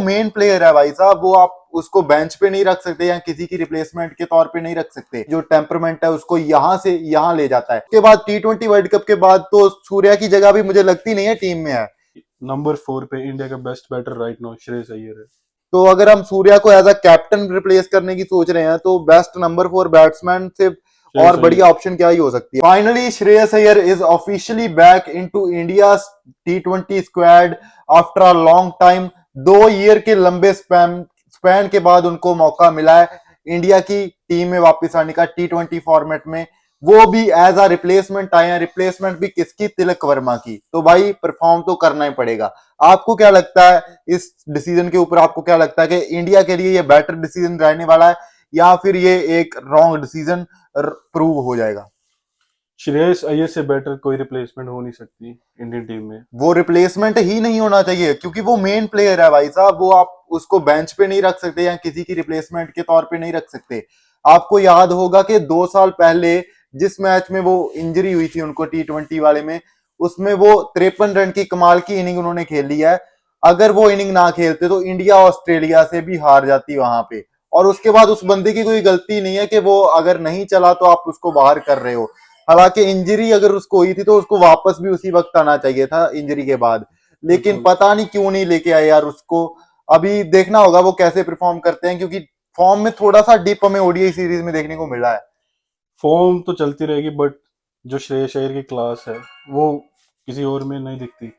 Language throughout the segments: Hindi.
मेन प्लेयर है भाई साहब, वो आप उसको बेंच पे नहीं रख सकते या किसी की रिप्लेसमेंट के तौर पे नहीं रख सकते। जो टेम्परमेंट है उसको यहां से यहां ले जाता है। उसके बाद T20 वर्ल्ड कप के बाद तो सूर्या की जगह भी मुझे लगती नहीं है टीम में है। नंबर 4 पे इंडिया का best batter right now Shreyas Iyer है। तो अगर हम सूर्या को एज अ कैप्टन रिप्लेस करने की सोच रहे हैं तो बेस्ट नंबर 4 बैट्समैन से और श्रेयस बढ़िया अय्यर। ऑप्शन क्या ही हो सकती है। Finally Shreyas Iyer is officially back into India T20 squad after a long time. 2 year के लंबे स्पैन के बाद उनको मौका मिला है इंडिया की टीम में वापस आने का T20 फॉर्मेट में। वो भी एज अ रिप्लेसमेंट आए हैं, रिप्लेसमेंट भी किसकी, तिलक वर्मा की। तो भाई परफॉर्म तो करना ही पड़ेगा। आपको क्या लगता है इस डिसीजन के ऊपर? आपको क्या लगता है कि इंडिया के लिए ये बेटर डिसीजन रहने वाला है या फिर ये एक रॉन्ग डिसीजन प्रूव हो जाएगा? श्रेयस अय्यर से बेटर कोई रिप्लेसमेंट हो नहीं सकती इंडियन टीम में। वो रिप्लेसमेंट ही नहीं होना चाहिए क्योंकि वो मेन प्लेयर है भाई साहब। वो आप उसको बेंच पे नहीं रख सकते या किसी की रिप्लेसमेंट के तौर पे नहीं रख सकते। आपको याद होगा कि 2 साल पहले जिस मैच में वो इंजरी हुई थी उनको T20 वाले में, उसमें वो 53 रन की कमाल की इनिंग उन्होंने खेली है। अगर वो इनिंग ना खेलते तो इंडिया ऑस्ट्रेलिया से भी हार जाती वहां पे। और उसके बाद उस बंदे की कोई गलती नहीं है कि वो अगर नहीं चला तो आप उसको बाहर कर रहे हो। हालांकि इंजरी अगर उसको हुई थी तो उसको वापस भी उसी वक्त आना चाहिए था इंजरी के बाद। लेकिन बिल्कुल। पता नहीं क्यों नहीं लेके आए यार उसको। अभी देखना होगा वो कैसे परफॉर्म करते हैं क्योंकि फॉर्म में थोड़ा सा डिप हमें ओडीआई सीरीज में देखने को मिला है। फॉर्म तो चलती रहेगी बट जो श्रेयस अय्यर की क्लास है वो किसी और में नहीं दिखती।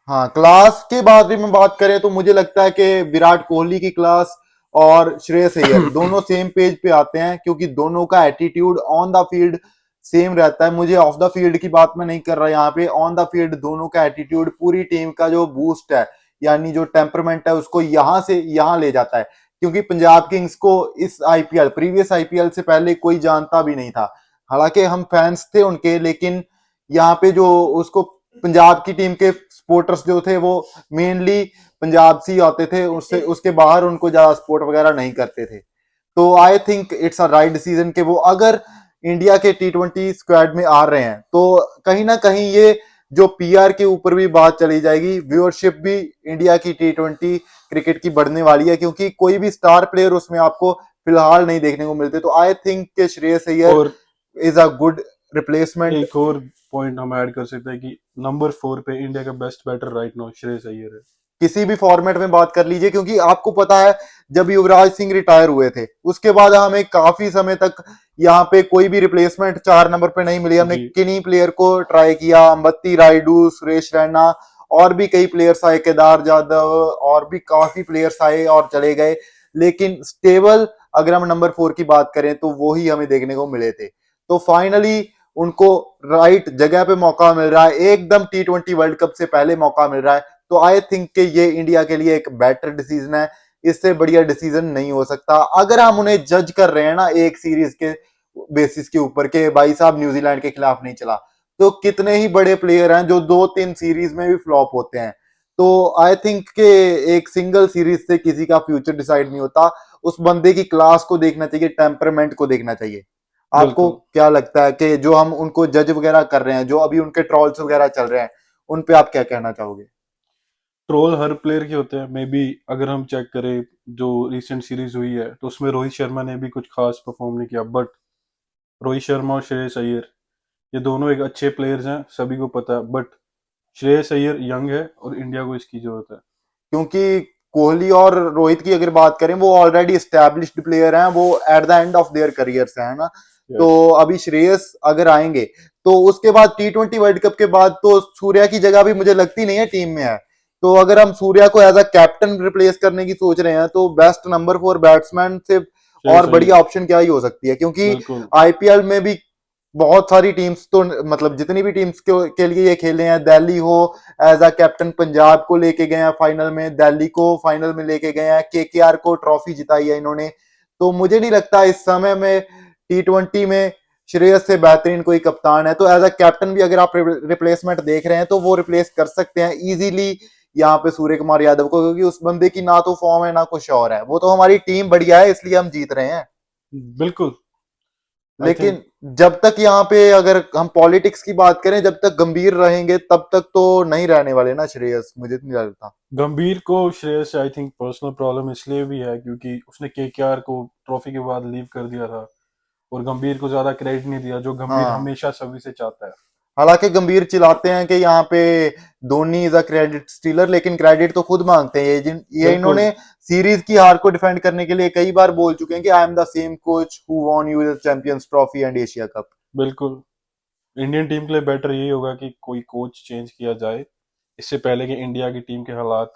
हाँ, क्लास के बारे में बात करें तो मुझे लगता है कि विराट कोहली की क्लास और श्रेयस अय्यर दोनों सेम पेज पे आते हैं क्योंकि दोनों का attitude on the field same रहता है। मुझे ऑफ द फील्ड की बात मैं नहीं कर रहा यहाँ पे, ऑन द फील्ड दोनों का एटीट्यूड पूरी टीम का जो बूस्ट है यानी जो टेम्परमेंट है उसको यहां से यहां ले जाता है। क्योंकि पंजाब किंग्स को इस आईपीएल, प्रीवियस आईपीएल से पहले कोई जानता भी नहीं था। हालांकि हम फैंस थे उनके, लेकिन यहाँ पे जो उसको पंजाब की टीम के सपोर्टर्स जो थे वो मेनली पंजाब से ही आते थे, उससे उसके बाहर उनको ज्यादा सपोर्ट वगैरह नहीं करते थे। तो I think it's a right decision कि वो अगर इंडिया के T20 स्क्वाड में आ रहे हैं तो कहीं ना कहीं ये जो पीआर के ऊपर भी बात चली जाएगी, व्यूअरशिप भी इंडिया की T20 क्रिकेट की बढ़ने वाली है क्योंकि कोई भी स्टार प्लेयर उसमें आपको फिलहाल नहीं देखने को मिलते। तो आई थिंक के श्रेयस अय्यर और इज अ गुड रिप्लेसमेंट। एक और पॉइंट हम ऐड कर सकते हैं कि नंबर 4 पे इंडिया का best batter right now Shreyas Iyer है। किसी भी फॉर्मेट में बात कर लीजिए क्योंकि आपको पता है जब युवराज सिंह रिटायर हुए थे उसके बाद हमें काफी समय तक यहाँ पे कोई भी रिप्लेसमेंट 4 नंबर पे नहीं मिली। हमने जी। किन्हीं प्लेयर को ट्राई किया, अंबत्ती रायडू, सुरेश रैना, और भी कई प्लेयर्स आए, केदार जाधव, और भी काफी प्लेयर्स आए और चले गए। लेकिन स्टेबल अगर हम नंबर 4 की बात करें तो वो ही हमें देखने को मिले थे। तो फाइनली उनको राइट जगह पे मौका मिल रहा है, एकदम T20 वर्ल्ड कप से पहले मौका मिल रहा है। तो आई थिंक कि ये इंडिया के लिए एक बेटर डिसीजन है। इससे बढ़िया डिसीजन नहीं हो सकता। अगर हम उन्हें जज कर रहे हैं ना एक सीरीज के बेसिस के ऊपर के भाई साहब न्यूजीलैंड के खिलाफ नहीं चला, तो कितने ही बड़े प्लेयर हैं जो 2-3 सीरीज में भी फ्लॉप होते हैं। तो आई थिंक के एक सिंगल सीरीज से किसी का फ्यूचर डिसाइड नहीं होता। उस बंदे की क्लास को देखना चाहिए, टेम्परमेंट को देखना चाहिए। आपको बिल्कुल। क्या लगता है कि जो हम उनको जज वगैरह कर रहे हैं, जो अभी उनके ट्रॉल्स वगैरह चल रहे हैं, उन पे आप क्या कहना चाहोगे? ट्रोल हर प्लेयर के होते हैं मे बी। अगर हम चेक करें जो रिसेंट सीरीज हुई है तो उसमें रोहित शर्मा ने भी कुछ खास परफॉर्म नहीं किया बट रोहित शर्मा और श्रेयस अय्यर ये दोनों एक अच्छे प्लेयर्स हैं सभी को पता है बट श्रेयस अय्यर यंग है और इंडिया को इसकी जरूरत है। क्योंकि कोहली और रोहित की अगर बात करें वो ऑलरेडी एस्टेब्लिश्ड प्लेयर हैं, वो at the end of their careers है ना। तो यस। अभी श्रेयस अगर आएंगे तो उसके बाद T20 वर्ल्ड कप के बाद तो सूर्या की जगह भी मुझे लगती नहीं है टीम में है। तो अगर हम सूर्या को एज अ कैप्टन रिप्लेस करने की सोच रहे हैं तो बेस्ट नंबर 4 बैट्समैन से और श्रेयस बढ़िया अय्यर। ऑप्शन क्या ही हो सकती है। क्योंकि बिल्कुल। आईपीएल में भी बहुत सारी टीम्स तो मतलब जितनी भी टीम्स के लिए ये खेले हैं, दिल्ली हो एज अ कैप्टन पंजाब को लेके गए हैं फाइनल में, दिल्ली को फाइनल में लेके गए हैं, केकेआर को ट्रॉफी जिताई है इन्होंने। तो मुझे नहीं लगता इस समय में T20 में श्रेयस से बेहतरीन कोई कप्तान है। तो एज अ कैप्टन भी अगर आप रिप्लेसमेंट देख रहे हैं तो वो रिप्लेस कर सकते हैं इजीली यहाँ पे सूर्य कुमार यादव को, क्योंकि उस बंदे की ना तो फॉर्म है ना कुछ और है। वो तो हमारी टीम बढ़िया है इसलिए हम जीत रहे हैं। बिल्कुल। आई लेकिन थिंक जब तक यहाँ पे अगर हम पॉलिटिक्स की बात करें, जब तक गंभीर रहेंगे तब तक तो नहीं रहने वाले ना श्रेयस, मुझे तो नहीं लगता। गंभीर को श्रेयस से आई थिंक पर्सनल प्रॉब्लम इसलिए भी है क्योंकि उसने केकेआर को ट्रॉफी के बाद लीव कर दिया था और गंभीर को ज्यादा क्रेडिट नहीं दिया, जो गंभीर हाँ, हमेशा सभी से चाहता है। हालांकि गंभीर चिल्लाते हैं कि यहाँ पे Dhoni is a credit stealer, लेकिन क्रेडिट तो खुद मांगते हैं। ये बिल्कुल। इन्होंने सीरीज की हार को डिफेंड करने के लिए कई बार बोल चुके हैं कि I am the same coach who won you the champions trophy and Asia cup. बिल्कुल। इंडियन टीम के लिए बेटर यही होगा कि कोई कोच चेंज किया जाए इससे पहले कि इंडिया की टीम के हालात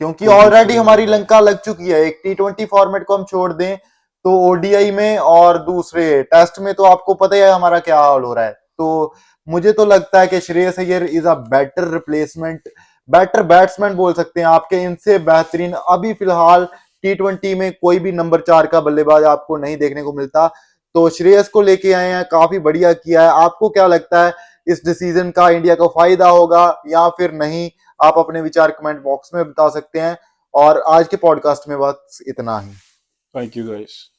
क्योंकि खुद ब ऑलरेडी खुद बिगड़ हमारी जाए। लंका लग चुकी है। एक T20 फॉर्मेट को हम छोड़ दें तो ओडीआई में और दूसरे टेस्ट में तो आपको पता ही है हमारा क्या हाल हो रहा है। तो मुझे तो लगता है कि Shreyas Iyer is a better replacement, better batsman बोल सकते हैं आपके। इनसे बेहतरीन अभी फिलहाल T20 में कोई भी नंबर 4 का बल्लेबाज आपको नहीं देखने को मिलता। तो श्रेयस को लेके आए हैं, काफी बढ़िया किया है। आपको क्या लगता है इस डिसीजन का इंडिया को फायदा होगा या फिर नहीं? आप अपने विचार कमेंट बॉक्स में बता सकते हैं। और आज के पॉडकास्ट में बस इतना ही। Thank you guys.